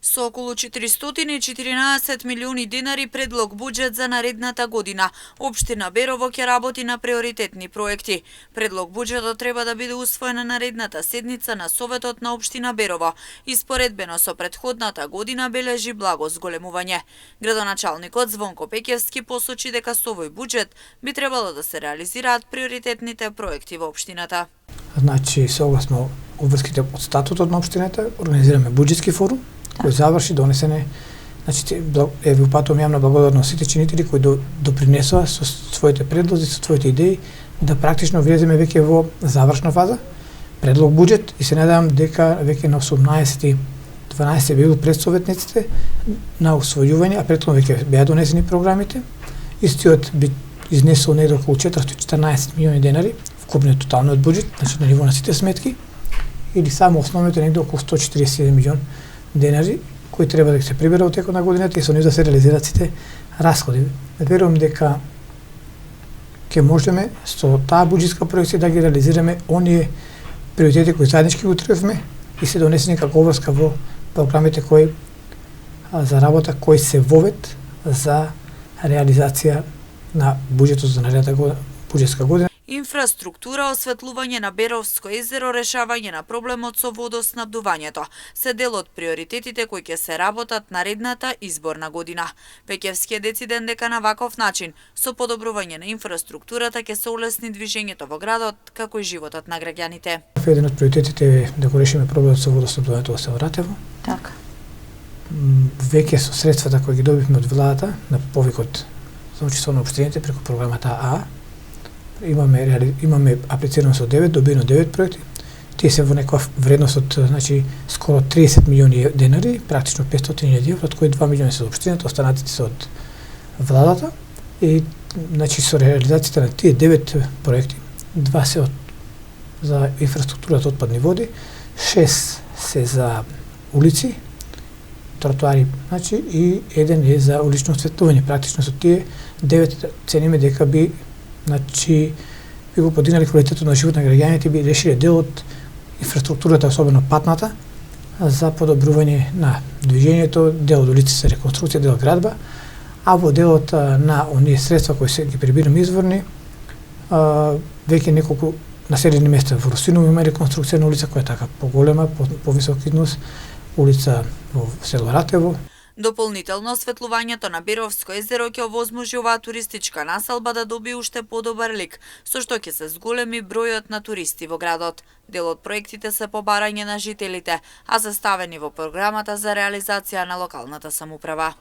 Со околу 414 милиони денари предлог буџет за наредната година, општина Берово ќе работи на приоритетни проекти. Предлог буџетот треба да биде усвоен на наредната седница на Советот на општина Берово. Испоредбено со претходната година бележи благо зголемување. Градоначалникот Звонко Пеќевски посочи дека со овој буџет би требало да се реализираат приоритетните проекти во општината. Значи, согласно обврските од статутот на општината, организираме буџетски форум, кој заврши донесене, значи ви упатувам јавна благодарност сите чинители кои допринесоа со своите предлози, со своите идеи, да практично влеземе веќе во завршна фаза, предлог буџет и се надевам дека веќе на 18-12 бил предсоветниците на усвојување, а претходно веќе беа донесени програмите. Истиот би изнесол негде околу 414 милиони денари, вкупниот тоталниот буџет, значи на ниво на сите сметки, или само основното негде околу 147 милион денари, кои треба да се прибера од текот на годината и со нив да се реализираат сите расходи. Верувам дека ќе можеме со таа буџетска проекција да ги реализираме оние приоритети кои заеднички го тревме и се донесени како обврска во програмите кои за работа кои се вовет за реализација на буџетот за наредната буџетска година. Инфраструктура, осветлување на Беровско езеро, решавање на проблемот со водоснабдувањето се дел од приоритетите кои ќе се работат наредната изборна година. Пеќевски е дециден дека на ваков начин, со подобрување на инфраструктурата ќе се улесни движењето во градот, како и животот на граѓаните. Еден од приоритетите е да го решиме проблемот со водоснабдувањето во село Ратево. Така. Веќе со средствата кои ги добивме од владата на повикот за учество на општините преку програмата А, имаме аплицирано со 9, добиено 9 проекти. Тие се во некоја вредност од, значи, скоро 30 милиони денари, практично 500.000 евро, од кои 2 милиони се од општината, останатите се од владата. И, значи, со реализацијата на тие 9 проекти, 2 се за инфраструктурата отпадни води, 6 се за улици, тротоари, значи, и 1 е за улично осветлување. Практично со тие 9 цениме дека би, значи, би го подигнали квалитетот на живот на граѓаните, би решиле дел од инфраструктурата, особено патната, за подобрување на движењето, дел од улици за реконструкција, дел градба, а во делот на оние средства кои се ги прибираме изворни, веќе неколку населени места во Русиново има реконструкција на улица која е така поголема, повисок износ, улица во село Ратево. Дополнително, осветлувањето на Беровско езеро ќе овозможи оваа туристичка населба да добие уште подобар лик, со што ќе се зголеми бројот на туристи во градот. Дел од проектите се побарање на жителите, а заставени во програмата за реализација на локалната самоуправа.